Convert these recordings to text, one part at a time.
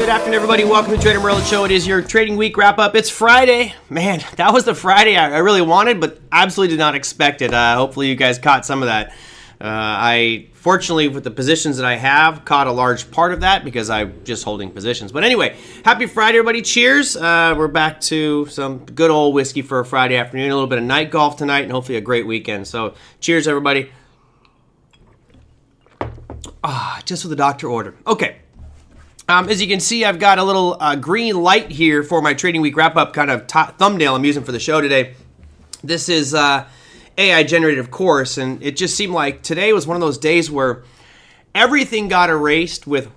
Good afternoon, everybody. Welcome to TraderMerlin Show. It is your trading week wrap-up. It's Friday. Man, that was the Friday I really wanted, but absolutely did not expect it. Hopefully you guys caught some of that. I, fortunately, with the positions that I have, caught a large part of that because I'm just holding positions. But anyway, happy Friday, everybody. Cheers. We're back to some good old whiskey for a Friday afternoon, a little bit of night golf tonight, and hopefully a great weekend. So cheers, everybody. Just what the doctor ordered. Okay. As you can see, I've got a little green light here for my trading week wrap-up kind of thumbnail I'm using for the show today. This is AI generated, of course, and it just seemed like today was one of those days where everything got erased with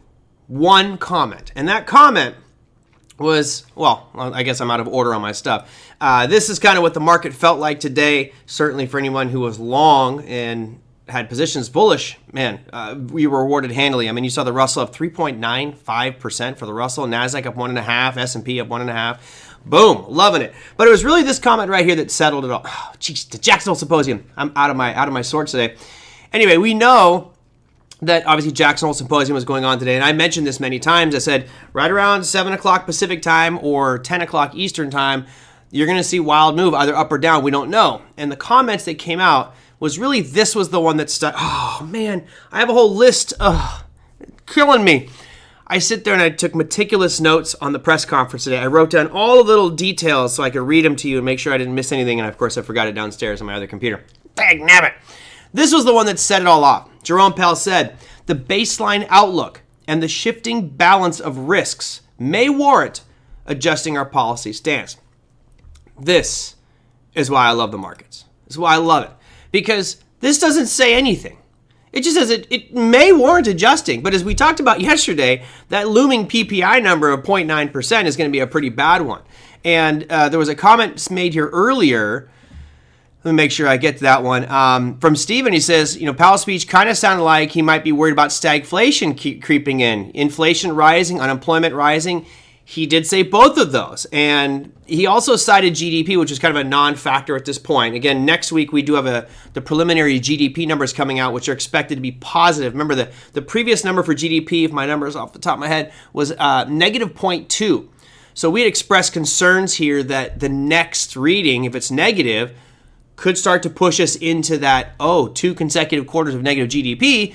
one comment. And that comment was, well, I guess I'm out of order on my stuff. This is kind of what the market felt like today, certainly for anyone who was long and had positions bullish. Man, we were rewarded handily. I mean, you saw the Russell up 3.95% for the Russell, NASDAQ up 1.5%, S&P up 1.5%. Boom, loving it. But it was really this comment right here that settled it all. Oh, geez, the Jackson Hole Symposium. I'm out of my sorts today. Anyway, we know that obviously Jackson Hole Symposium was going on today, and I mentioned this many times. I said right around 7 o'clock Pacific time or 10 o'clock Eastern time, you're going to see wild move, either up or down. We don't know. And the comments that came out was really, this was the one that stuck. Oh, man, I have a whole list. Killing me. I sit there and I took meticulous notes on the press conference today. I wrote down all the little details so I could read them to you and make sure I didn't miss anything. And, of course, I forgot it downstairs on my other computer. Dang nabbit. This was the one that set it all off. Jerome Powell said, the baseline outlook and the shifting balance of risks may warrant adjusting our policy stance. This is why I love the markets. This is why I love it. Because this doesn't say anything. It just says it may warrant adjusting. But as we talked about yesterday, that looming PPI number of 0.9% is going to be a pretty bad one. And there was a comment made here earlier. Let me make sure I get to that one. From Steven, he says, Powell's speech kind of sounded like he might be worried about stagflation creeping in. Inflation rising, unemployment rising. He did say both of those. And he also cited GDP, which is kind of a non-factor at this point. Again, next week we do have the preliminary GDP numbers coming out, which are expected to be positive. Remember, the previous number for GDP, if my numbers off the top of my head, was negative 0.2. So we had expressed concerns here that the next reading, if it's negative, could start to push us into that, 2 consecutive quarters of negative GDP.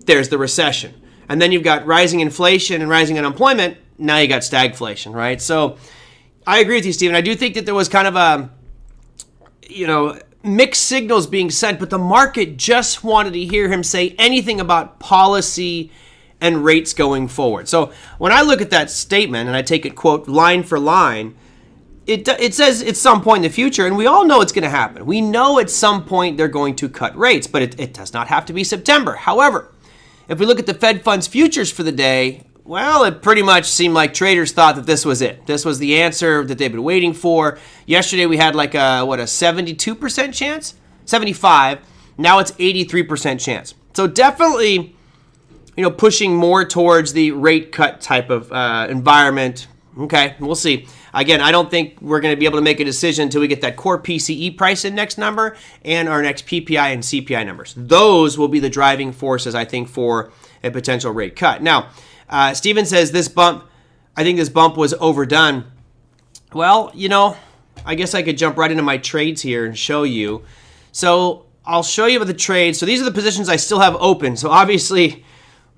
There's the recession. And then you've got rising inflation and rising unemployment. Now you got stagflation, right? So I agree with you, Stephen. I do think that there was kind of a, mixed signals being sent, but the market just wanted to hear him say anything about policy and rates going forward. So when I look at that statement and I take it, quote, line for line, it says at some point in the future, and we all know it's going to happen. We know at some point they're going to cut rates, but it does not have to be September. However, if we look at the Fed funds futures for the day, well, it pretty much seemed like traders thought that this was it. This was the answer that they've been waiting for. Yesterday we had like a 72% chance? 75. Now it's 83% chance. So definitely, pushing more towards the rate cut type of environment. Okay, we'll see. Again, I don't think we're going to be able to make a decision until we get that core PCE price index number and our next PPI and CPI numbers. Those will be the driving forces, I think, for a potential rate cut. Now, Steven says I think this bump was overdone. Well, I guess I could jump right into my trades here and show you. So I'll show you about the trades. So these are the positions I still have open. So obviously,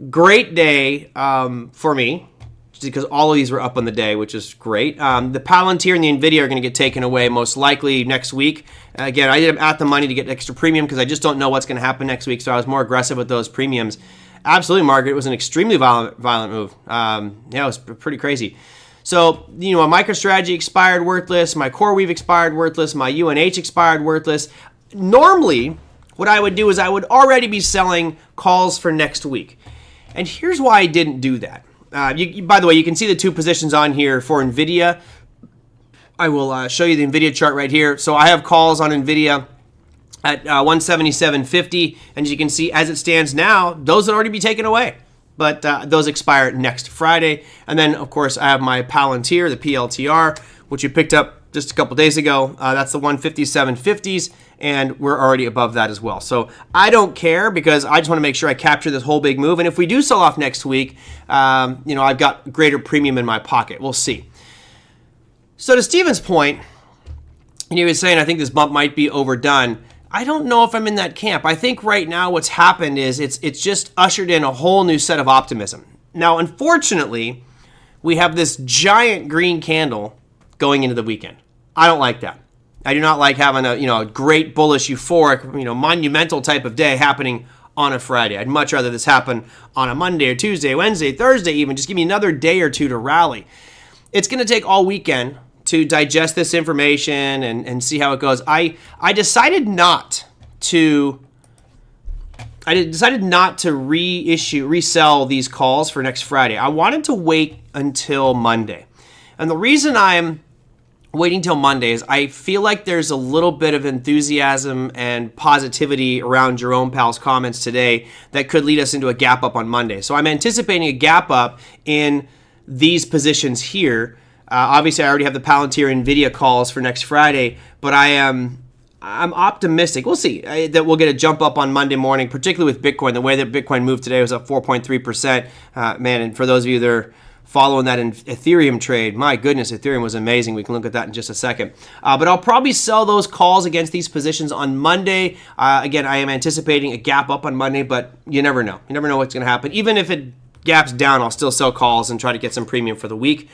great day for me, just because all of these were up on the day, which is great. The Palantir and the NVIDIA are going to get taken away most likely next week. Again, I did at the money to get extra premium because I just don't know what's going to happen next week. So I was more aggressive with those premiums. Absolutely, Margaret. It was an extremely violent move. It was pretty crazy. So, my MicroStrategy expired worthless. My CoreWeave expired worthless. My UNH expired worthless. Normally, what I would do is I would already be selling calls for next week. And here's why I didn't do that. By the way, you can see the two positions on here for NVIDIA. I will show you the NVIDIA chart right here. So I have calls on NVIDIA at 177.50, and as you can see, as it stands now, those would already be taken away. But those expire next Friday. And then, of course, I have my Palantir, the PLTR, which you picked up just a couple days ago. That's the 157.50s. and we're already above that as well. So I don't care, because I just want to make sure I capture this whole big move. And if we do sell off next week, I've got greater premium in my pocket. We'll see. So to Steven's point, and he was saying, I think this bump might be overdone. I don't know if I'm in that camp. I think right now what's happened is it's just ushered in a whole new set of optimism. Now, unfortunately, we have this giant green candle going into the weekend. I don't like that. I do not like having a great bullish, euphoric, monumental type of day happening on a Friday. I'd much rather this happen on a Monday or Tuesday, Wednesday, Thursday even. Just give me another day or two to rally. It's going to take all weekend to digest this information and see how it goes. I decided not to resell these calls for next Friday. I wanted to wait until Monday. And the reason I'm waiting till Monday is I feel like there's a little bit of enthusiasm and positivity around Jerome Powell's comments today that could lead us into a gap up on Monday. So I'm anticipating a gap up in these positions here. Obviously, I already have the Palantir NVIDIA calls for next Friday, but I'm optimistic. We'll see that we'll get a jump up on Monday morning, particularly with Bitcoin. The way that Bitcoin moved today was up 4.3%. And for those of you that are following that in Ethereum trade, my goodness, Ethereum was amazing. We can look at that in just a second. But I'll probably sell those calls against these positions on Monday. Again, I am anticipating a gap up on Monday, but you never know. You never know what's going to happen. Even if it gaps down, I'll still sell calls and try to get some premium for the week.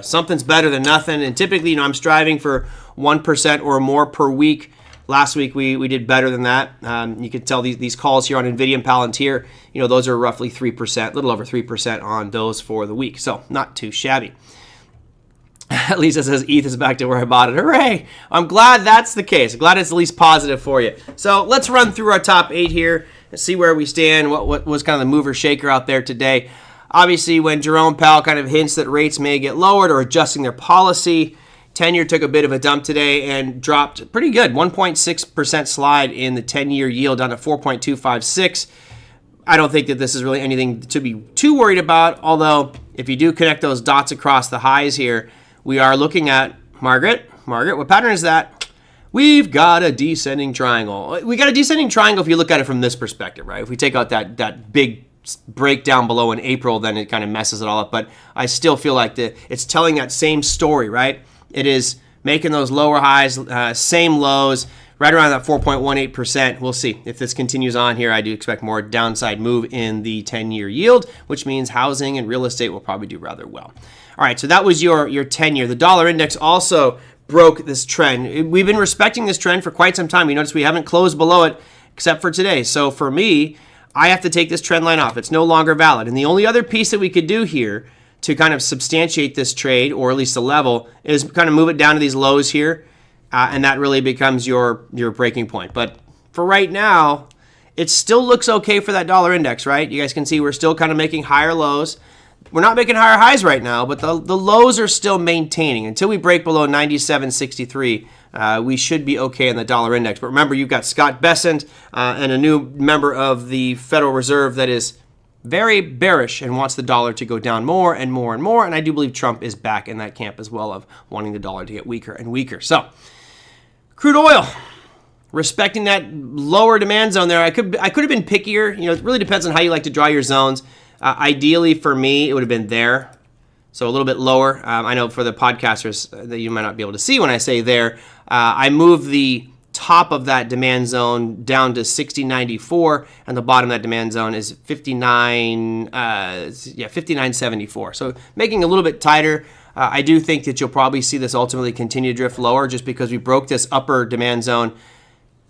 Something's better than nothing. And typically, I'm striving for 1% or more per week. Last week, we did better than that. You can tell these calls here on NVIDIA and Palantir, those are roughly 3%, a little over 3% on those for the week. So not too shabby. Lisa says, ETH is back to where I bought it. Hooray! I'm glad that's the case. I'm glad it's at least positive for you. So let's run through our top 8 here and see where we stand. What was kind of the mover shaker out there today? Obviously, when Jerome Powell kind of hints that rates may get lowered or adjusting their policy, 10-year took a bit of a dump today and dropped pretty good, 1.6% slide in the 10-year yield down to 4.256. I don't think that this is really anything to be too worried about, although if you do connect those dots across the highs here, we are looking at, Margaret, what pattern is that? We've got a descending triangle. We got a descending triangle if you look at it from this perspective, right? If we take out that big breakdown below in April, then it kind of messes it all up. But I still feel like it's telling that same story, right? It is making those lower highs, same lows, right around that 4.18%. We'll see. If this continues on here, I do expect more downside move in the 10-year yield, which means housing and real estate will probably do rather well. All right, so that was your 10-year. The dollar index also broke this trend. We've been respecting this trend for quite some time. You notice we haven't closed below it except for today. So for me, I have to take this trend line off. It's no longer valid. And the only other piece that we could do here to kind of substantiate this trade, or at least a level, is kind of move it down to these lows here, and that really becomes your breaking point. But for right now, it still looks okay for that dollar index, right? You guys can see we're still kind of making higher lows. We're not making higher highs right now, but the lows are still maintaining. Until we break below 97.63, we should be okay in the dollar index. But remember, you've got Scott Bessent and a new member of the Federal Reserve that is very bearish and wants the dollar to go down more and more and more. And I do believe Trump is back in that camp as well of wanting the dollar to get weaker and weaker. So crude oil, respecting that lower demand zone there. I could have been pickier. It really depends on how you like to draw your zones. Ideally for me, it would have been there. So a little bit lower. I know for the podcasters that you might not be able to see when I say there, I moved the top of that demand zone down to 60.94, and the bottom of that demand zone is 59.74. So making a little bit tighter. I do think that you'll probably see this ultimately continue to drift lower just because we broke this upper demand zone.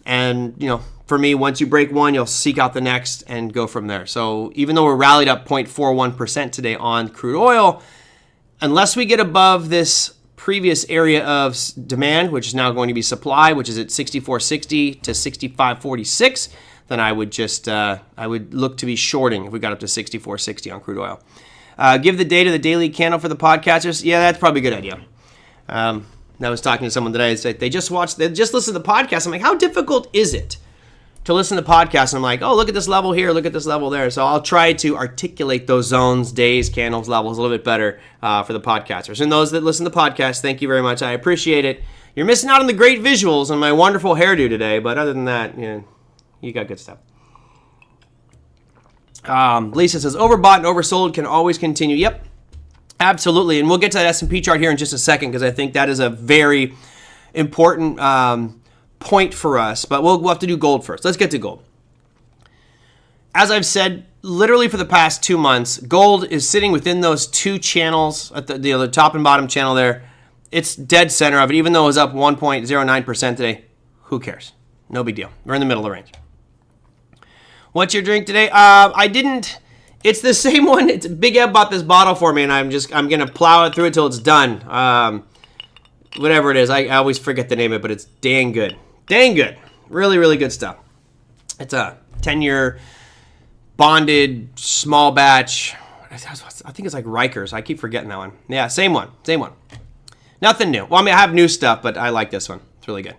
And, for me, once you break one, you'll seek out the next and go from there. So even though we're rallied up 0.41% today on crude oil, unless we get above this previous area of demand, which is now going to be supply, which is at 64.60 to 65.46, then I would just I would look to be shorting if we got up to 64.60 on crude oil. Give the date of the daily candle for the podcasters. Yeah, that's probably a good idea. I was talking to someone today. They just listened to the podcast. I'm like, how difficult is it to listen to podcasts? And I'm like, oh, look at this level here, look at this level there. So I'll try to articulate those zones, days, candles, levels a little bit better for the podcasters. And those that listen to podcasts, thank you very much. I appreciate it. You're missing out on the great visuals and my wonderful hairdo today, but other than that, you got good stuff. Lisa says, overbought and oversold can always continue. Yep, absolutely. And we'll get to that S&P chart here in just a second because I think that is a very important point for us. But we'll have to do gold first. Let's get to gold. As I've said, literally for the past 2 months, gold is sitting within those two channels at the top and bottom channel there. It's dead center of it, even though it was up 1.09% today. Who cares? No big deal. We're in the middle of the range. What's your drink today? I didn't. It's the same one. It's Big Ed bought this bottle for me, and I'm gonna plow it through it till it's done. Whatever it is, I always forget the name of it, but it's dang good. Dang good. Really, really good stuff. It's a 10-year bonded small batch. I think it's like Rikers. I keep forgetting that one. Yeah, same one. Nothing new. Well, I have new stuff, but I like this one. It's really good.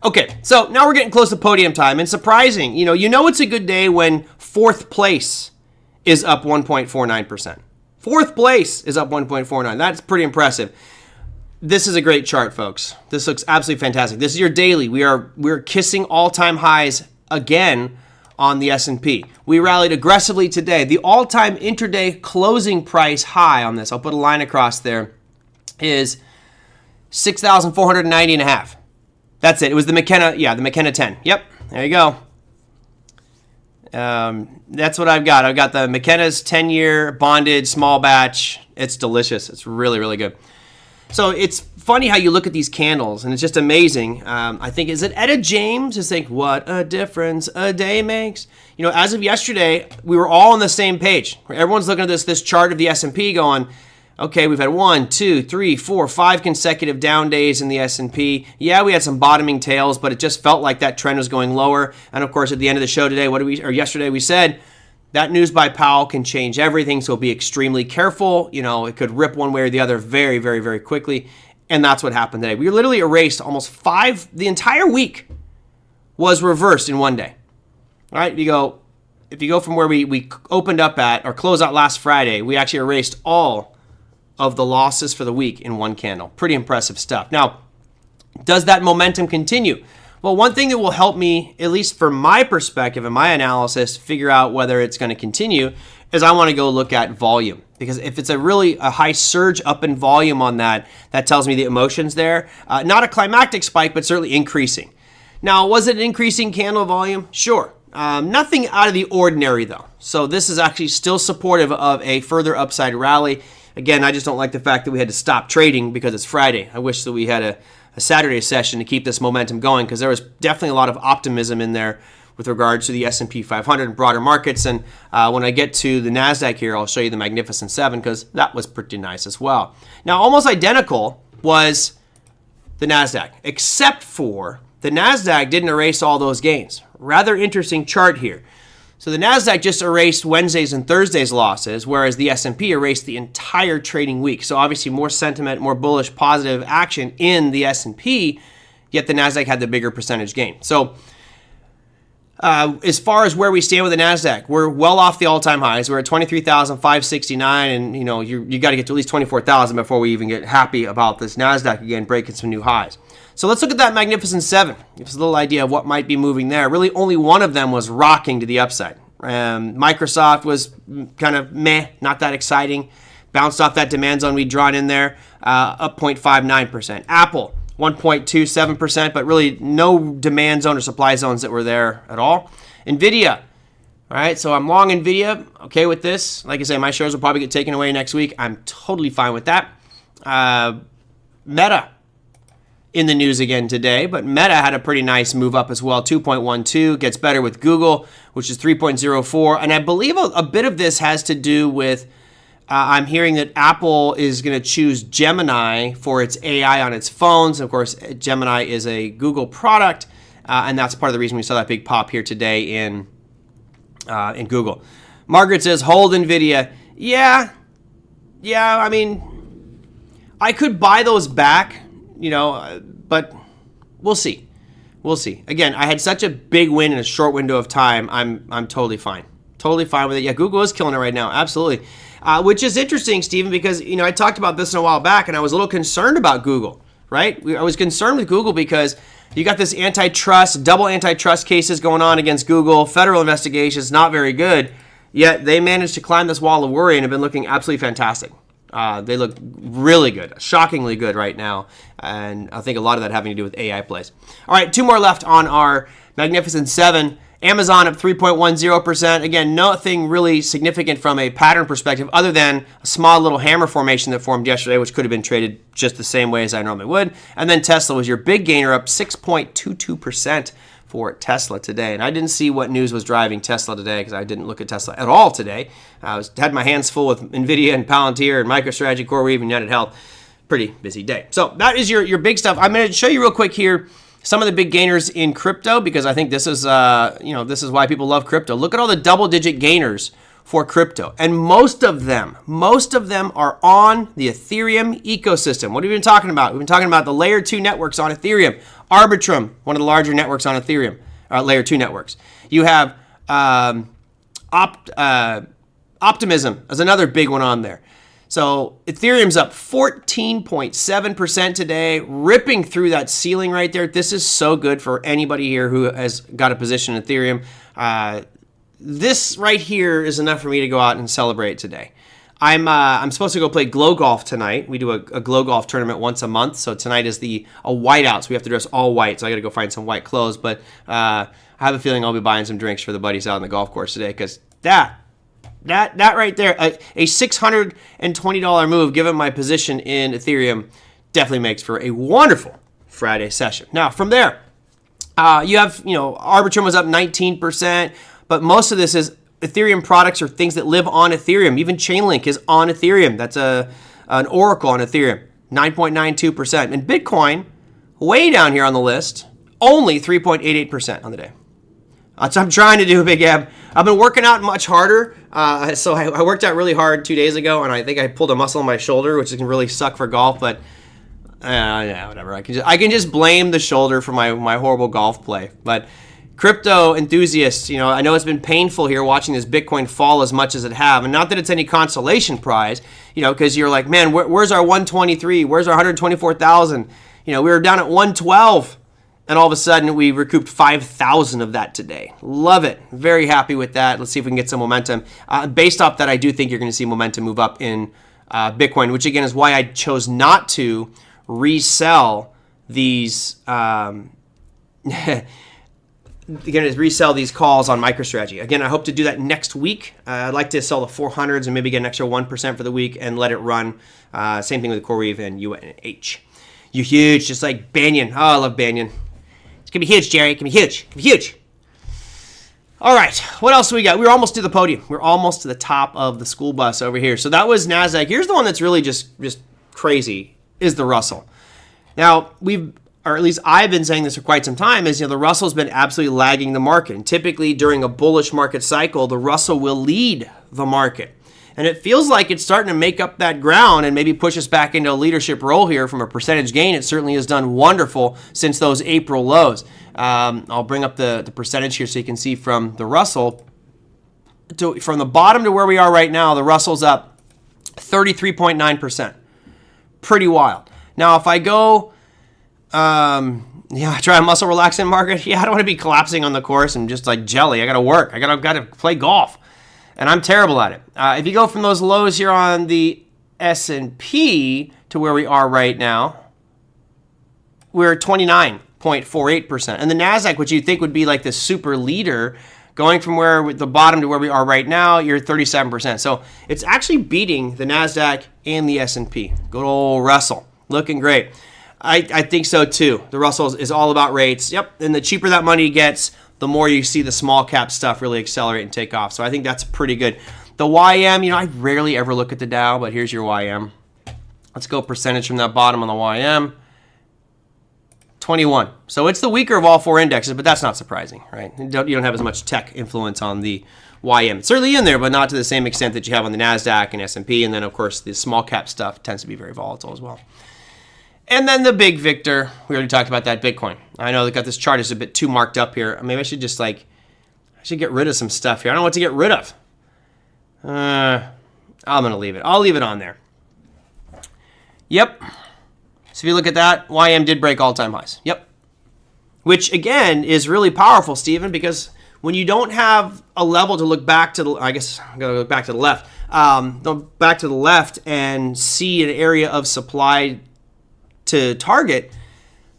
Okay, so now we're getting close to podium time, and surprising, it's a good day when fourth place is up 1.49%. Fourth place is up 1.49. That's pretty impressive. This is a great chart, folks. This looks absolutely fantastic. This is your daily. We're kissing all-time highs again on the S&P. We rallied aggressively today. The all-time intraday closing price high on this, I'll put a line across there, is 6,490.5. That's it. It was the McKenna, the McKenna 10. Yep, there you go. That's what I've got. I've got the McKenna's 10-year bonded small batch. It's delicious. It's really, really good. So it's funny how you look at these candles, and it's just amazing. I think, is it Etta James is saying, what a difference a day makes? As of yesterday, we were all on the same page. Everyone's looking at this chart of the S&P going, okay, we've had 1, 2, 3, 4, 5 consecutive down days in the S&P. Yeah, we had some bottoming tails, but it just felt like that trend was going lower. And of course, at the end of the show today, yesterday, we said that news by Powell can change everything, so be extremely careful. It could rip one way or the other very, very, very quickly. And that's what happened today. We literally erased almost the entire week was reversed in one day. All right, if you go from where we opened up at or closed out last Friday, we actually erased all of the losses for the week in one candle. Pretty impressive stuff. Now, does that momentum continue? Well, one thing that will help me, at least for my perspective and my analysis, figure out whether it's going to continue is I want to go look at volume. Because if it's a high surge up in volume on that tells me the emotion's there. Not a climactic spike, but certainly increasing. Now, was it an increasing candle volume? Sure. Nothing out of the ordinary, though. So this is actually still supportive of a further upside rally. Again, I just don't like the fact that we had to stop trading because it's Friday. I wish that we had a Saturday session to keep this momentum going because there was definitely a lot of optimism in there with regards to the S&P 500 and broader markets. And when I get to the NASDAQ here, I'll show you the Magnificent 7 because that was pretty nice as well. Now, almost identical was the NASDAQ, except for the NASDAQ didn't erase all those gains. Rather interesting chart here. So the NASDAQ just erased Wednesday's and Thursday's losses, whereas the S&P erased the entire trading week. So obviously more sentiment, more bullish, positive action in the S&P, yet the NASDAQ had the bigger percentage gain. So as far as where we stand with the NASDAQ, we're well off the all-time highs. We're at 23,569, and you got to get to at least 24,000 before we even get happy about this NASDAQ again breaking some new highs. So let's look at that Magnificent 7. Give us a little idea of what might be moving there. Really, only one of them was rocking to the upside. Microsoft was kind of meh, not that exciting. Bounced off that demand zone we'd drawn in there, up 0.59%. Apple, 1.27%, but really no demand zone or supply zones that were there at all. NVIDIA, all right, so I'm long NVIDIA, okay with this. Like I say, my shares will probably get taken away next week. I'm totally fine with that. Meta in the news again today, but Meta had a pretty nice move up as well, 2.12, gets better with Google, which is 3.04, and I believe a bit of this has to do with I'm hearing that Apple is going to choose Gemini for its AI on its phones. And of course, Gemini is a Google product, and that's part of the reason we saw that big pop here today in Google. Margaret says, hold NVIDIA. Yeah, I mean, I could buy those back, but we'll see. We'll see. Again, I had such a big win in a short window of time. I'm totally fine. Totally fine with it. Yeah, Google is killing it right now. Absolutely. Which is interesting, Stephen, because, I talked about this a while back, and I was a little concerned about Google. right? I was concerned with Google because you got this double antitrust cases going on against Google, federal investigations, not very good, yet they managed to climb this wall of worry and have been looking absolutely fantastic. They look really good, shockingly good right now, and I think a lot of that having to do with AI plays. All right, 2 more left on our Magnificent 7. Amazon up 3.10%. Again, nothing really significant from a pattern perspective other than a small little hammer formation that formed yesterday, which could have been traded just the same way as I normally would. And then Tesla was your big gainer, up 6.22% for Tesla today. And I didn't see what news was driving Tesla today because I didn't look at Tesla at all today. I had my hands full with NVIDIA and Palantir and MicroStrategy, CoreWeave, and United Health. Pretty busy day. So that is your big stuff. I'm going to show you real quick here some of the big gainers in crypto, because I think this is this is why people love crypto. Look at all the double-digit gainers for crypto, and most of them are on the Ethereum ecosystem. What have we been talking about? We've been talking about the layer 2 networks on Ethereum. Arbitrum, one of the larger networks on Ethereum, layer 2 networks. You have Optimism as another big one on there. So Ethereum's up 14.7% today, ripping through that ceiling right there. This is so good for anybody here who has got a position in Ethereum. This right here is enough for me to go out and celebrate today. I'm supposed to go play Glow Golf tonight. We do a Glow Golf tournament once a month. So tonight is a whiteout, so we have to dress all white. So I got to go find some white clothes. But I have a feeling I'll be buying some drinks for the buddies out on the golf course today, because that right there, a $620 move given my position in Ethereum definitely makes for a wonderful Friday session. Now from there, you have Arbitrum was up 19%, but most of this is Ethereum products or things that live on Ethereum. Even Chainlink is on Ethereum. That's an Oracle on Ethereum, 9.92%. And Bitcoin, way down here on the list, only 3.88% on the day. So I'm trying to do a big ab. I've been working out much harder. So I worked out really hard 2 days ago, and I think I pulled a muscle in my shoulder, which can really suck for golf. But yeah, whatever. I can just blame the shoulder for my horrible golf play. But crypto enthusiasts, I know it's been painful here watching this Bitcoin fall as much as it have, and not that it's any consolation prize, because you're like, man, where's our 123? Where's our 124,000? We were down at 112. And all of a sudden, we recouped 5,000 of that today. Love it. Very happy with that. Let's see if we can get some momentum. Based off that, I do think you're going to see momentum move up in Bitcoin, which again is why I chose not to resell these. Resell these calls on MicroStrategy. Again, I hope to do that next week. I'd like to sell the 400s and maybe get an extra 1% for the week and let it run. Same thing with CoreWeave and UNH. You're huge, just like Banyan. Oh, I love Banyan. It's going to be huge, Jerry. It's going to be huge. It's going to be huge. All right. What else do we got? We're almost to the podium. We're almost to the top of the school bus over here. So that was NASDAQ. Here's the one that's really just crazy, is the Russell. Now, or at least I've been saying this for quite some time, is the Russell's been absolutely lagging the market. And typically during a bullish market cycle, the Russell will lead the market. And it feels like it's starting to make up that ground and maybe push us back into a leadership role here from a percentage gain. It certainly has done wonderful since those April lows. I'll bring up the percentage here so you can see from the Russell. From the bottom to where we are right now, the Russell's up 33.9%. Pretty wild. Now, if I go, try a muscle relaxing market, I don't want to be collapsing on the course and just like jelly. I got to work. I got to play golf. And I'm terrible at it. If you go from those lows here on the S&P to where we are right now, we're 29.48%. And the NASDAQ, which you'd think would be like the super leader, going from the bottom to where we are right now, you're 37%. So it's actually beating the NASDAQ and the S&P. Good old Russell. Looking great. I think so too. The Russell is all about rates. Yep. And the cheaper that money gets, the more you see the small cap stuff really accelerate and take off. So I think that's pretty good. The YM, I rarely ever look at the Dow, but here's your YM. Let's go percentage from that bottom on the YM. 21. So it's the weaker of all four indexes, but that's not surprising, right? You don't have as much tech influence on the YM. It's certainly in there, but not to the same extent that you have on the NASDAQ and S&P. And then, of course, the small cap stuff tends to be very volatile as well. And then the big victor, we already talked about that, Bitcoin. I know they got this chart is a bit too marked up here. Maybe I should just I should get rid of some stuff here. I don't know what to get rid of. I'm going to leave it. I'll leave it on there. Yep. So if you look at that, YM did break all-time highs. Yep. Which, again, is really powerful, Stephen, because when you don't have a level to look back to, I guess I'm going to look back to the left, go back to the left and see an area of supply to target,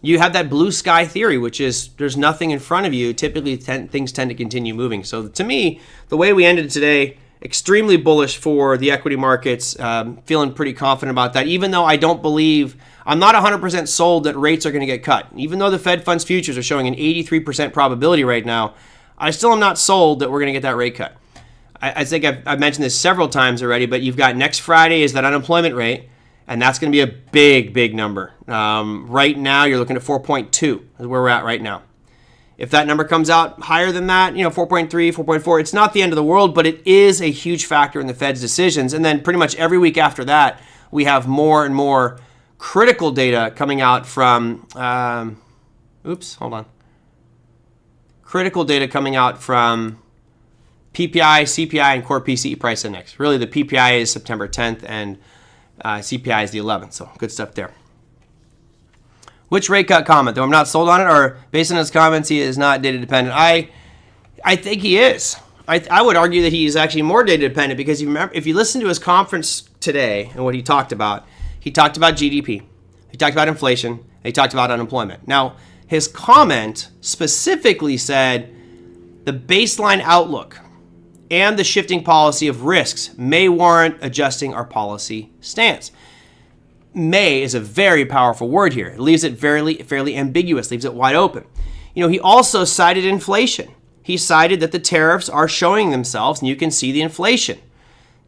you have that blue sky theory, which is there's nothing in front of you. Typically, things tend to continue moving. So to me, the way we ended today, extremely bullish for the equity markets, feeling pretty confident about that, even though I don't believe, I'm not 100% sold that rates are going to get cut. Even though the Fed funds futures are showing an 83% probability right now, I still am not sold that we're going to get that rate cut. I think I've mentioned this several times already, but you've got next Friday is that unemployment rate, and that's going to be a big, big number. Right now, you're looking at 4.2 is where we're at right now. If that number comes out higher than that, 4.3, 4.4, it's not the end of the world, but it is a huge factor in the Fed's decisions. And then pretty much every week after that, we have more and more critical data coming out from, critical data coming out from PPI, CPI, and core PCE price index. Really, the PPI is September 10th, and CPI is the 11th, so good stuff there. Which rate cut comment, though I'm not sold on it, or based on his comments, he is not data dependent? I think he is. I would argue that he is actually more data dependent because if you listen to his conference today and what he talked about GDP, he talked about inflation, and he talked about unemployment. Now, his comment specifically said the baseline outlook and the shifting policy of risks may warrant adjusting our policy stance. May is a very powerful word here. It leaves it fairly ambiguous, leaves it wide open. He also cited inflation. He cited that the tariffs are showing themselves, and you can see the inflation.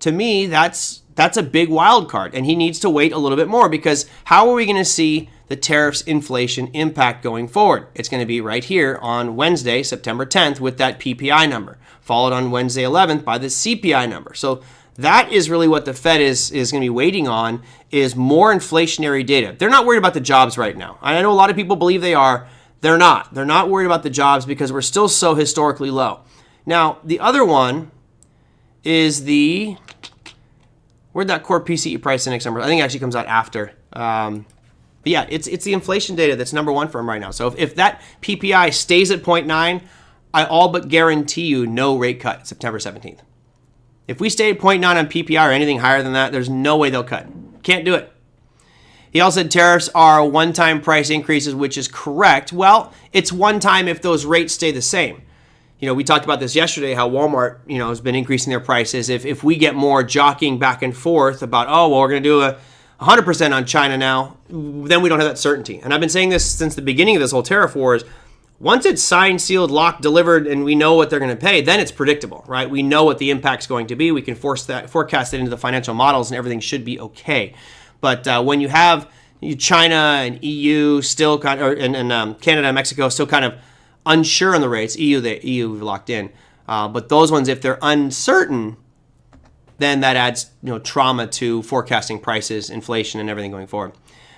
To me, that's a big wild card, and he needs to wait a little bit more because how are we going to see the tariffs inflation impact going forward? It's going to be right here on Wednesday, September 10th, with that PPI number, followed on Wednesday 11th by the CPI number. So that is really what the Fed is going to be waiting on, is more inflationary data. They're not worried about the jobs right now. I know a lot of people believe they are. They're not. They're not worried about the jobs because we're still so historically low. Now, the other one is where'd that core PCE price index number? I think it actually comes out after. But yeah, it's the inflation data that's number one for him right now. So if that PPI stays at 0.9, I all but guarantee you no rate cut September 17th. If we stay at 0.9 on PPI or anything higher than that, there's no way they'll cut. Can't do it. He also said tariffs are one-time price increases, which is correct. Well, it's one time if those rates stay the same. We talked about this yesterday, how Walmart, has been increasing their prices. If we get more jockeying back and forth about, we're going to do a 100% on China now, then we don't have that certainty. And I've been saying this since the beginning of this whole tariff wars. Once it's signed, sealed, locked, delivered, and we know what they're going to pay, then it's predictable, right? We know what the impact's going to be. We can forecast it into the financial models, and everything should be okay. But when you have China and EU still and Canada and Mexico still kind of unsure on the rates, the EU locked in. But those ones, if they're uncertain, then that adds trauma to forecasting prices, inflation, and everything going forward.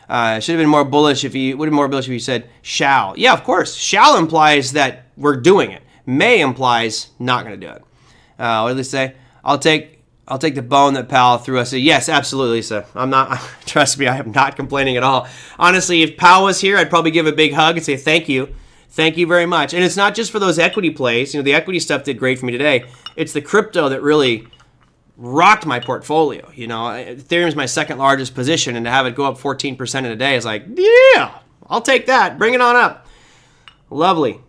Should have been more bullish if you said shall. Yeah, of course. Shall implies that we're doing it. May implies not going to do it. What did they say? I'll take the bone that Powell threw us. Yes, absolutely, Lisa. I'm not. Trust me, I am not complaining at all. Honestly, if Powell was here, I'd probably give a big hug and say thank you. Thank you very much. And it's not just for those equity plays. The equity stuff did great for me today. It's the crypto that really rocked my portfolio. Ethereum is my second largest position, and to have it go up 14% in a day is like, yeah, I'll take that. Bring it on up. Lovely.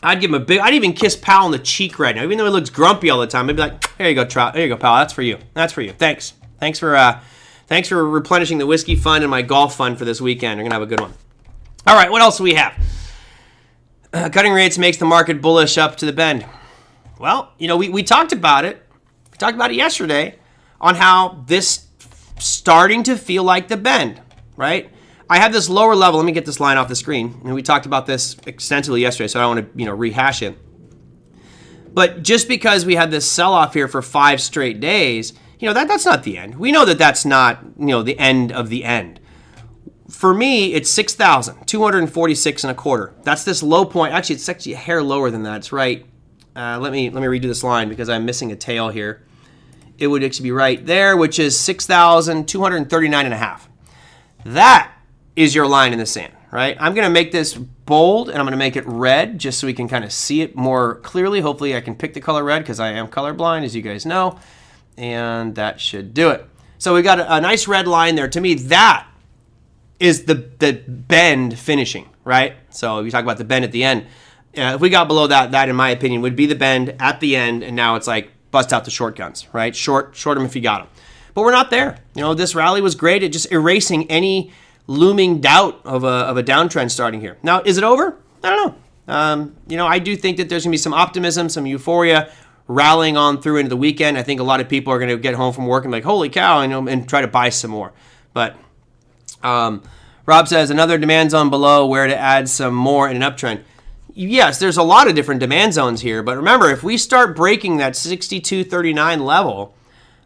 I'd give him I'd even kiss Powell on the cheek right now, even though he looks grumpy all the time. I'd be like, here you go, Powell. That's for you. That's for you. Thanks. Thanks for replenishing the whiskey fund and my golf fund for this weekend. You're gonna have a good one. All right, what else do we have? Cutting rates makes the market bullish up to the bend. Well, we talked about it. We talked about it yesterday on how this starting to feel like the bend, right? I have this lower level. Let me get this line off the screen. And we talked about this extensively yesterday, so I don't want to, rehash it. But just because we had this sell-off here for 5 straight days, that's not the end. We know that that's not, the end of the end. For me, it's 6,246 and a quarter. That's this low point. Actually, it's actually a hair lower than that. It's right. Let me redo this line because I'm missing a tail here. It would actually be right there, which is 6,239 and a half. That is your line in the sand, right? I'm going to make this bold and I'm going to make it red just so we can kind of see it more clearly. Hopefully I can pick the color red because I am colorblind, as you guys know, and that should do it. So we got a nice red line there. To me, that is the bend finishing, right? So if you talk about the bend at the end, if we got below that, that in my opinion would be the bend at the end, and now it's like bust out the short guns, right? Short them if you got them. But we're not there. You know, this rally was great at just erasing any looming doubt of a downtrend starting here. Now, is it over? I don't know. You know, I do think that there's going to be some optimism, some euphoria rallying on through into the weekend. I think a lot of people are going to get home from work and be like, holy cow, you know, and try to buy some more. But Rob says, another demand zone below where to add some more in an uptrend. Yes, there's a lot of different demand zones here. But remember, if we start breaking that 62.39 level,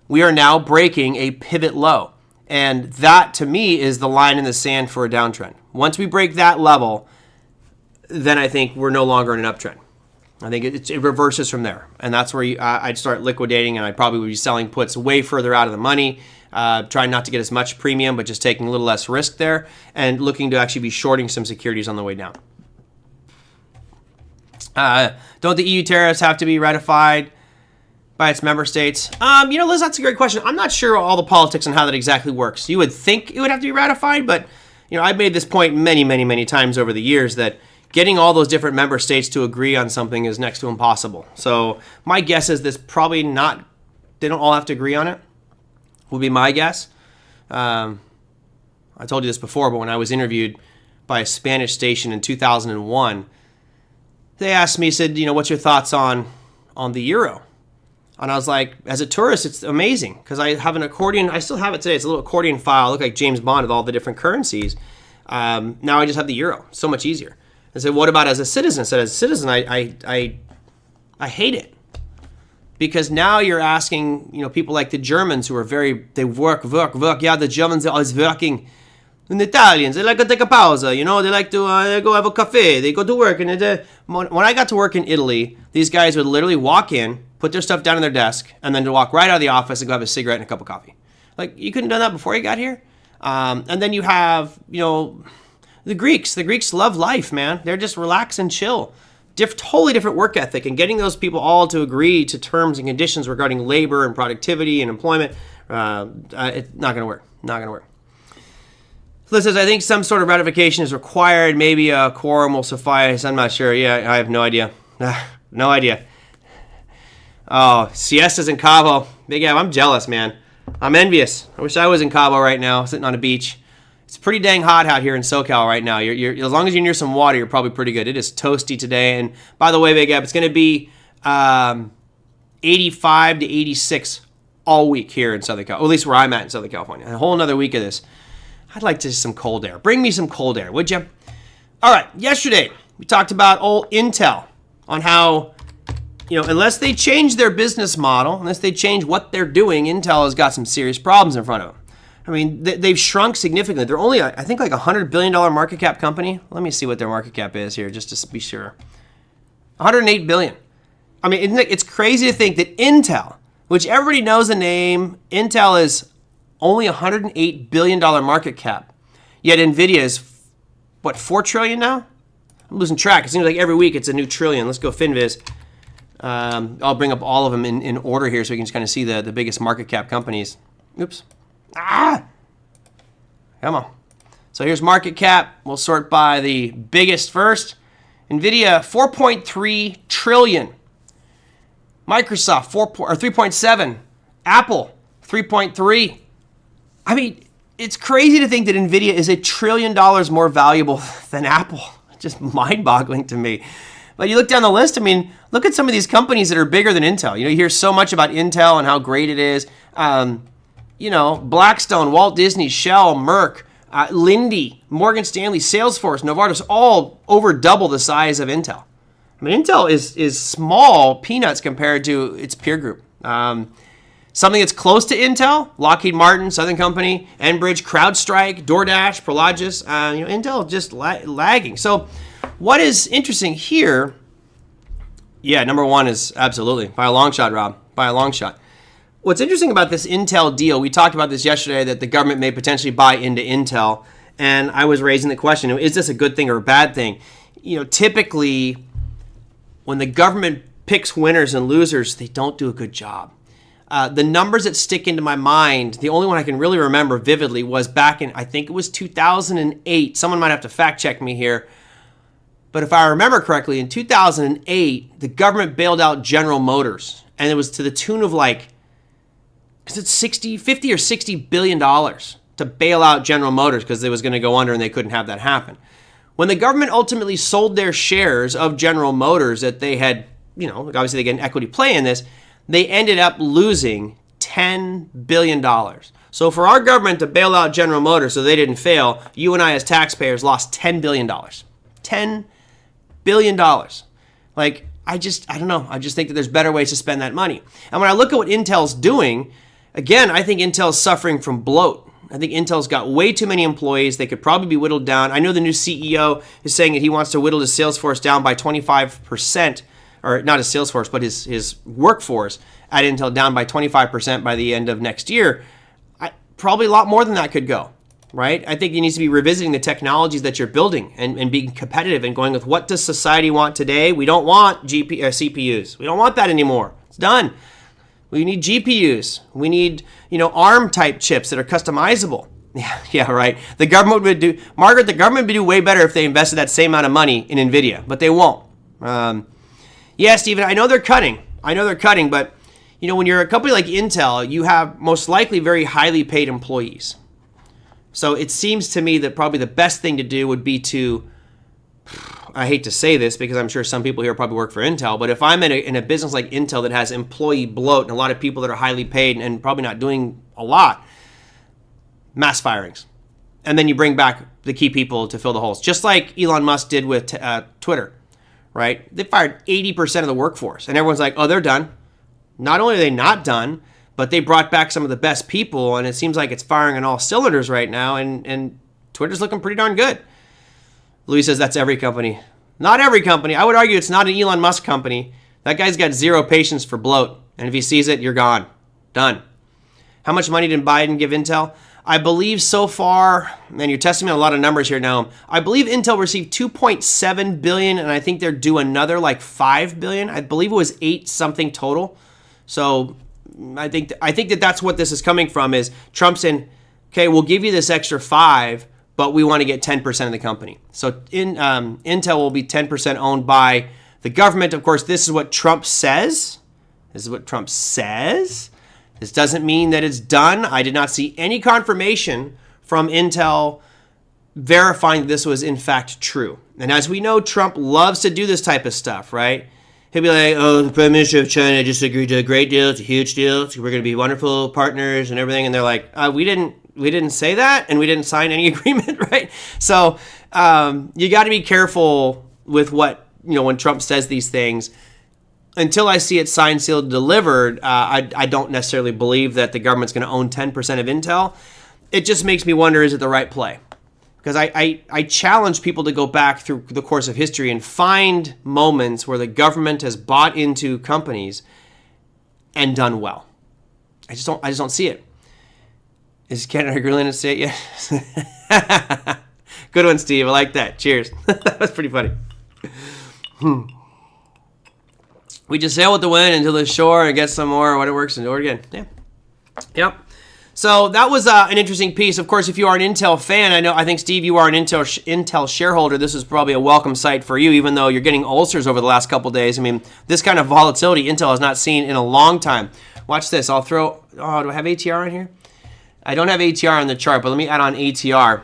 we are now breaking a pivot low. And that, to me, is the line in the sand for a downtrend. Once we break that level, then I think we're no longer in an uptrend. I think it reverses from there. And that's where I'd start liquidating, and I probably would be selling puts way further out of the money, trying not to get as much premium, but just taking a little less risk there, and looking to actually be shorting some securities on the way down. Don't the EU tariffs have to be ratified by its member states? You know, Liz, that's a great question. I'm not sure all the politics and how that exactly works. You would think it would have to be ratified, but you know, I've made this point many times over the years that getting all those different member states to agree on something is next to impossible. So my guess is this probably not, they don't all have to agree on it, would be my guess. I told you this before, but when I was interviewed by a Spanish station in 2001, they asked me, said, you know, what's your thoughts on the euro? And I was like, as a tourist, it's amazing because I have an accordion. I still have it today. It's a little accordion file. I look like James Bond with all the different currencies. Now I just have the euro. So much easier. I said, what about as a citizen? I said, as a citizen, I hate it. Because now you're asking, you know, people like the Germans who are they work. Yeah, the Germans are always working. And the Italians, they like to take a pausa, you know, they like to go have a cafe, they go to work. And when I got to work in Italy, these guys would literally walk in, put their stuff down on their desk, and then to walk right out of the office and go have a cigarette and a cup of coffee. Like, you couldn't have done that before you got here? And then you have, you know, the Greeks. The Greeks love life, man. They're just relax and chill. Totally different work ethic. And getting those people all to agree to terms and conditions regarding labor and productivity and employment, it's not going to work. Not going to work. Liz says, I think some sort of ratification is required. Maybe a quorum will suffice. I'm not sure. Yeah, I have no idea. No idea. Oh, siestas in Cabo. Big Ab, I'm jealous, man. I'm envious. I wish I was in Cabo right now, sitting on a beach. It's pretty dang hot out here in SoCal right now. You're as long as you're near some water, you're probably pretty good. It is toasty today. And by the way, Big Ab, it's going to be 85 to 86 all week here in Southern California. At least where I'm at in Southern California. A whole another week of this. I'd like to see some cold air. Bring me some cold air, would you? All right, yesterday we talked about old Intel on how, you know, unless they change their business model, unless they change what they're doing, Intel has got some serious problems in front of them. I mean, they've shrunk significantly. They're only, I think, like a $100 billion market cap company. Let me see what their market cap is here, just to be sure. $108 billion. I mean, it's crazy to think that Intel, which everybody knows the name, Intel is only $108 billion market cap. Yet NVIDIA is, what, $4 trillion now? I'm losing track. It seems like every week it's a new trillion. Let's go FinViz. I'll bring up all of them in order here so we can just kind of see the biggest market cap companies. Oops. Come on. So here's market cap. We'll sort by the biggest first. NVIDIA, 4.3 trillion. Microsoft, 3.7. Apple, 3.3. I mean, it's crazy to think that NVIDIA is $1 trillion more valuable than Apple. Just mind-boggling to me. But you look down the list, I mean, look at some of these companies that are bigger than Intel. You know, you hear so much about Intel and how great it is. You know, Blackstone, Walt Disney, Shell, Merck, Linde, Morgan Stanley, Salesforce, Novartis, all over double the size of Intel. I mean, Intel is small peanuts compared to its peer group. Something that's close to Intel, Lockheed Martin, Southern Company, Enbridge, CrowdStrike, DoorDash, Prologis, you know, Intel just lagging. So what is interesting here, yeah, number one is absolutely, by a long shot, Rob, by a long shot. What's interesting about this Intel deal, we talked about this yesterday, that the government may potentially buy into Intel, and I was raising the question, is this a good thing or a bad thing? Typically, when the government picks winners and losers, they don't do a good job. The numbers that stick into my mind, the only one I can really remember vividly was back in, I think it was 2008. Someone might have to fact check me here. But if I remember correctly, in 2008, the government bailed out General Motors. And it was to the tune of because it's 50 or $60 billion to bail out General Motors because it was going to go under and they couldn't have that happen. When the government ultimately sold their shares of General Motors that they had, obviously they get an equity play in this, they ended up losing $10 billion. So for our government to bail out General Motors so they didn't fail, you and I as taxpayers lost $10 billion. $10 billion. I don't know. I just think that there's better ways to spend that money. And when I look at what Intel's doing, again, I think Intel's suffering from bloat. I think Intel's got way too many employees. They could probably be whittled down. I know the new CEO is saying that he wants to whittle his sales force down by 25%, or not his sales force, but his workforce at Intel down by 25% by the end of next year. Probably a lot more than that could go, right? I think you need to be revisiting the technologies that you're building and being competitive and going with what does society want today. We don't want CPUs. We don't want that anymore. It's done. We need GPUs. We need, ARM type chips that are customizable. Yeah, right. The government would do way better if they invested that same amount of money in NVIDIA, but they won't. Yeah, Stephen, I know they're cutting, but when you're a company like Intel, you have most likely very highly paid employees. So it seems to me that probably the best thing to do would be to, I hate to say this because I'm sure some people here probably work for Intel, but if I'm in a business like Intel that has employee bloat and a lot of people that are highly paid and probably not doing a lot, mass firings. And then you bring back the key people to fill the holes, just like Elon Musk did with Twitter, right? They fired 80% of the workforce and everyone's like, oh, they're done. Not only are they not done, but they brought back some of the best people, and it seems like it's firing on all cylinders right now, and Twitter's looking pretty darn good. Louis says that's every company. Not every company. I would argue it's not an Elon Musk company. That guy's got zero patience for bloat, and if he sees it, you're gone. Done. How much money did Biden give Intel? I believe so far, man, you're testing me on a lot of numbers here now. I believe Intel received $2.7 billion, and I think they're due another like $5 billion. I believe it was 8 something total. So I think that that's what this is coming from is Trump saying, okay, we'll give you this extra 5, but we want to get 10% of the company. So Intel will be 10% owned by the government. Of course, this is what Trump says. This doesn't mean that it's done. I did not see any confirmation from Intel verifying this was in fact true. And as we know, Trump loves to do this type of stuff, right? He'll be like, oh, the Prime Minister of China just agreed to a great deal. It's a huge deal. We're going to be wonderful partners and everything. And they're like, we didn't say that, and we didn't sign any agreement, right? So you got to be careful with what, when Trump says these things. Until I see it signed, sealed, delivered, I don't necessarily believe that the government's going to own 10% of Intel. It just makes me wonder, is it the right play? Because I challenge people to go back through the course of history and find moments where the government has bought into companies and done well. I just don't see it. Is Canada going to say it yet? Good one, Steve. I like that. Cheers. That was pretty funny. We just sail with the wind until the shore and get some more when it works and do it again. Yeah. Yep. So that was an interesting piece. Of course, if you are an Intel fan, I think, Steve, you are an Intel shareholder. This is probably a welcome sight for you, even though you're getting ulcers over the last couple days. I mean, this kind of volatility Intel has not seen in a long time. Watch this. I'll throw, do I have ATR on here? I don't have ATR on the chart, but let me add on ATR,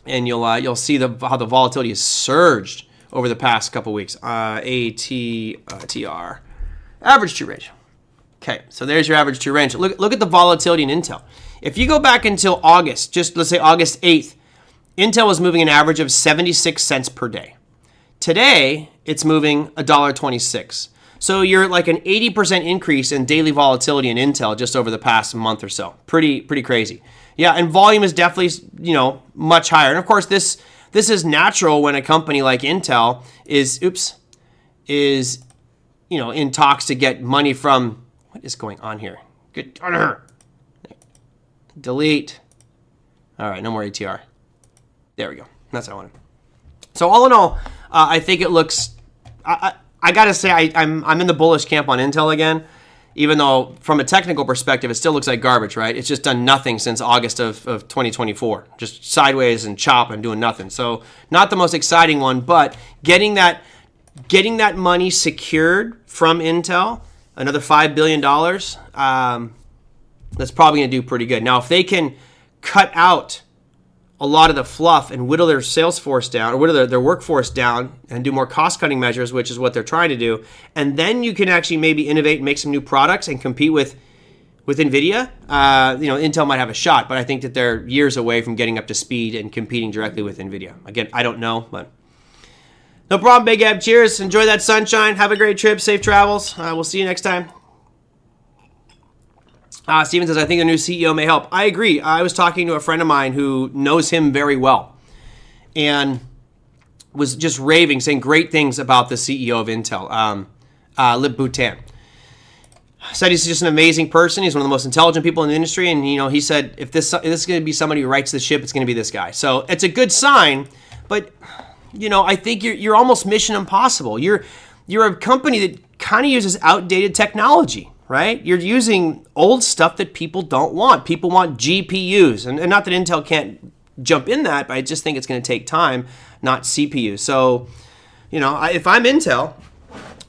and you'll see how the volatility has surged over the past couple weeks. ATR, average true range. Okay, so there's your average true range. Look at the volatility in Intel. If you go back until August, just let's say August 8th, Intel was moving an average of 76 cents per day. Today, it's moving $1.26. So you're like an 80% increase in daily volatility in Intel just over the past month or so. Pretty crazy. Yeah, and volume is definitely, much higher. And of course, this is natural when a company like Intel is in talks to get money from, what is going on here? Get out of here. Delete. All right, no more ATR. There we go. That's what I wanted. So all in all, I think it looks. I gotta say, I'm in the bullish camp on Intel again, even though from a technical perspective, it still looks like garbage, right? It's just done nothing since August of 2024, just sideways and chop and doing nothing. So not the most exciting one, but getting that money secured from Intel, another $5 billion. That's probably going to do pretty good. Now, if they can cut out a lot of the fluff and whittle their sales force down, or whittle their workforce down and do more cost-cutting measures, which is what they're trying to do, and then you can actually maybe innovate and make some new products and compete with NVIDIA, Intel might have a shot, but I think that they're years away from getting up to speed and competing directly with NVIDIA. Again, I don't know, but no problem, Big Eb. Cheers. Enjoy that sunshine. Have a great trip. Safe travels. We'll see you next time. Steven says, I think a new CEO may help. I agree. I was talking to a friend of mine who knows him very well and was just raving, saying great things about the CEO of Intel, Lip Bhutan. Said he's just an amazing person. He's one of the most intelligent people in the industry. And, he said, if this is going to be somebody who writes the ship, it's going to be this guy. So it's a good sign. But, I think you're almost mission impossible. You're a company that kind of uses outdated technology. Right? You're using old stuff that people don't want. People want GPUs. And not that Intel can't jump in that, but I just think it's going to take time, not CPUs. So, if I'm Intel,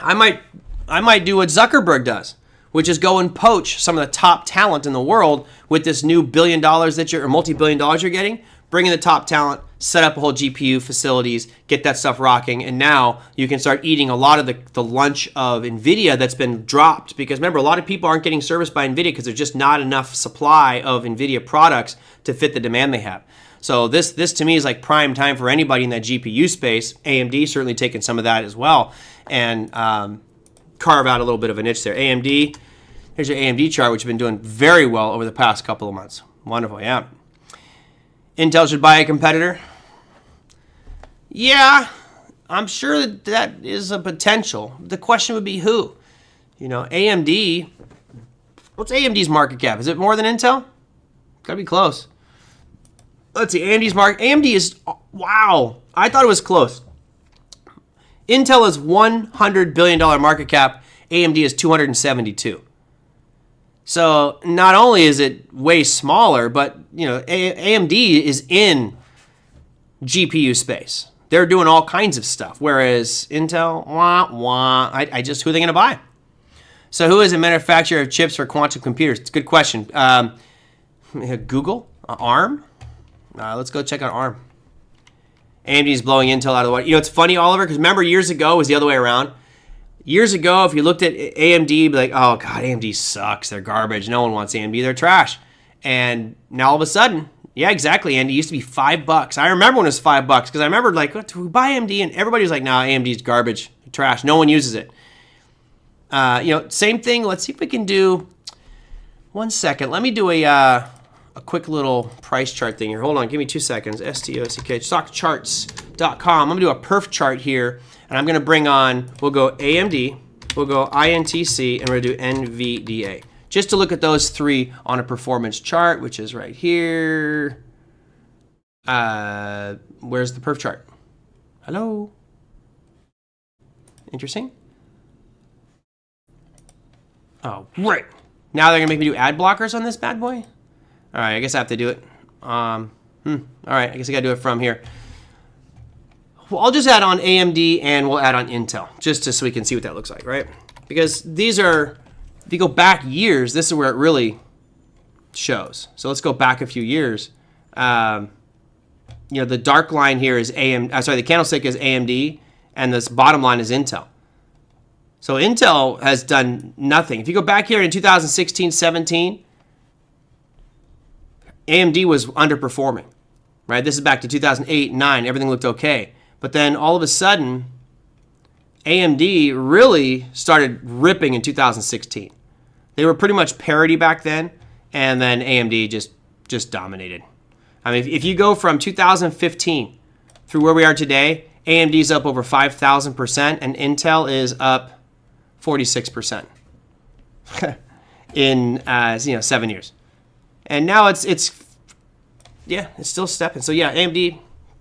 I might do what Zuckerberg does, which is go and poach some of the top talent in the world with this new $1 billion or multi-billion dollars you're getting. Bring in the top talent, set up a whole GPU facilities, get that stuff rocking, and now you can start eating a lot of the lunch of NVIDIA that's been dropped. Because remember, a lot of people aren't getting serviced by NVIDIA because there's just not enough supply of NVIDIA products to fit the demand they have. So this to me is like prime time for anybody in that GPU space. AMD certainly taking some of that as well and carve out a little bit of a niche there. AMD, here's your AMD chart, which has been doing very well over the past couple of months. Wonderful, yeah. Intel should buy a competitor. Yeah, I'm sure that is a potential. The question would be who? AMD. What's AMD's market cap? Is it more than Intel? Gotta be close. Let's see. AMD is, wow. I thought it was close. Intel is $100 billion market cap. AMD is 272. So not only is it way smaller, but AMD is in GPU space. They're doing all kinds of stuff, whereas Intel, who are they going to buy? So who is a manufacturer of chips for quantum computers? It's a good question. Google, ARM. Let's go check out ARM. AMD is blowing Intel out of the water. It's funny, Oliver, because remember years ago it was the other way around. Years ago, if you looked at AMD, be like, oh, God, AMD sucks. They're garbage. No one wants AMD. They're trash. And now all of a sudden, yeah, exactly. AMD used to be $5. I remember when it was $5 because I remember like, what, do we buy AMD? And everybody was like, nah, AMD's garbage, trash. No one uses it. Same thing. Let's see if we can do, 1 second. Let me do a quick little price chart thing here. Hold on. Give me 2 seconds. STOCK, stockcharts.com. I'm going to do a perf chart here. And I'm going to bring on, we'll go AMD, we'll go INTC, and we're going to do NVDA. Just to look at those three on a performance chart, which is right here. Where's the perf chart? Hello? Interesting. Oh, right. Now they're going to make me do ad blockers on this bad boy? All right, I guess I have to do it. All right, I guess I got to do it from here. Well, I'll just add on AMD and we'll add on Intel, just so we can see what that looks like, right? Because these are, if you go back years, this is where it really shows. So let's go back a few years. The dark line here is the candlestick is AMD, and this bottom line is Intel. So Intel has done nothing. If you go back here in 2016, 17, AMD was underperforming, right? This is back to 2008, 9. Everything looked okay. But then all of a sudden, AMD really started ripping in 2016. They were pretty much parity back then, and then AMD just dominated. I mean, if you go from 2015 through where we are today, AMD's up over 5,000%, and Intel is up 46%. in 7 years. And now it's still stepping. So yeah, AMD,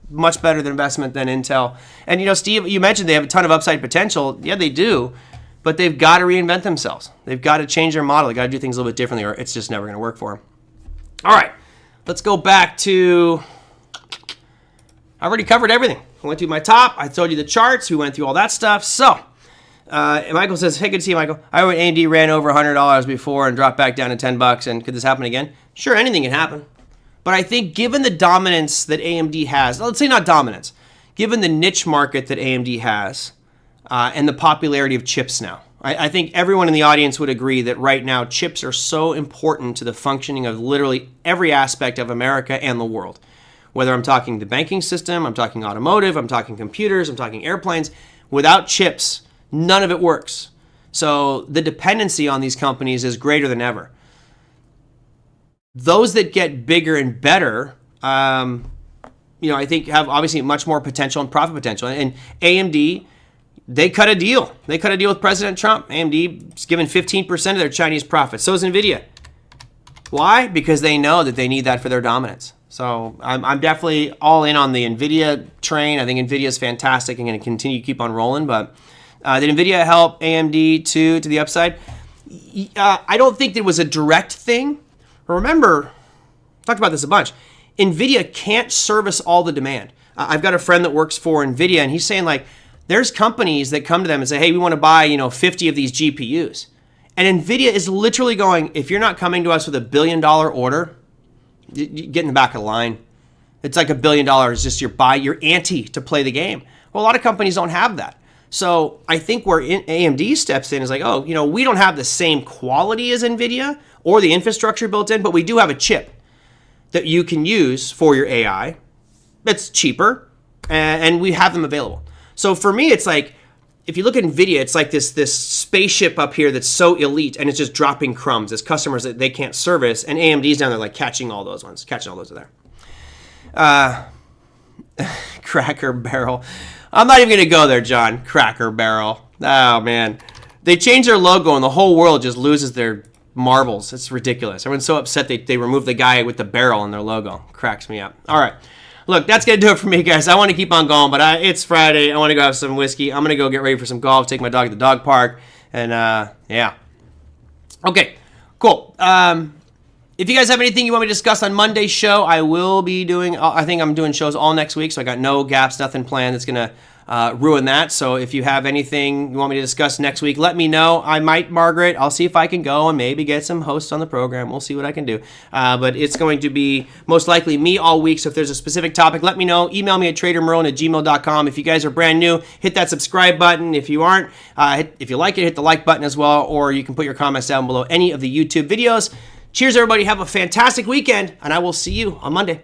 much better than investment than Intel. And Steve, you mentioned they have a ton of upside potential. Yeah, they do, but they've got to reinvent themselves. They've got to change their model. They got to do things a little bit differently, or it's just never going to work for them. All right, let's go back to. I already covered everything. I went through my top. I told you the charts. We went through all that stuff. So, Michael says, "Hey, good to see you, Michael. I heard AMD ran over $100 before and dropped back down to $10. And could this happen again? Sure, anything can happen. But I think given the dominance that AMD has, let's say not dominance, given the niche market that AMD has and the popularity of chips now, I think everyone in the audience would agree that right now chips are so important to the functioning of literally every aspect of America and the world. Whether I'm talking the banking system, I'm talking automotive, I'm talking computers, I'm talking airplanes. Without chips, none of it works. So the dependency on these companies is greater than ever. Those that get bigger and better, I think have obviously much more potential and profit potential. And AMD, they cut a deal. They cut a deal with President Trump. AMD's given 15% of their Chinese profits. So is NVIDIA. Why? Because they know that they need that for their dominance. So I'm definitely all in on the NVIDIA train. I think NVIDIA is fantastic and going to continue to keep on rolling. But did NVIDIA help AMD to the upside? I don't think it was a direct thing. Remember, I talked about this a bunch. NVIDIA can't service all the demand. I've got a friend that works for NVIDIA, and he's saying, there's companies that come to them and say, hey, we want to buy, 50 of these GPUs. And NVIDIA is literally going, if you're not coming to us with $1 billion order, you get in the back of the line. It's like $1 billion, just your ante to play the game. Well, a lot of companies don't have that. So I think where AMD steps in is we don't have the same quality as NVIDIA or the infrastructure built in, but we do have a chip that you can use for your AI. It's cheaper, and we have them available. So for me, it's if you look at NVIDIA, it's like this spaceship up here that's so elite, and it's just dropping crumbs as customers that they can't service, and AMD's down there catching all those are there. Cracker Barrel. I'm not even going to go there, John. Cracker Barrel. Oh, man. They change their logo, and the whole world just loses their marbles. It's ridiculous. Everyone's so upset they removed the guy with the barrel in their logo. Cracks me up. All right. Look, that's going to do it for me, guys. I want to keep on going, but it's Friday. I want to go have some whiskey. I'm going to go get ready for some golf, take my dog to the dog park, and yeah. Okay, cool. If you guys have anything you want me to discuss on Monday's show, I will be doing, I think I'm doing shows all next week, so I got no gaps, nothing planned that's going to ruin that. So if you have anything you want me to discuss next week, let me know. I might, Margaret, I'll see if I can go and maybe get some hosts on the program. We'll see what I can do. But it's going to be most likely me all week, so if there's a specific topic, let me know. Email me at TraderMerlin@gmail.com. If you guys are brand new, hit that subscribe button. If you aren't, if you like it, hit the like button as well, or you can put your comments down below any of the YouTube videos. Cheers, everybody. Have a fantastic weekend, and I will see you on Monday.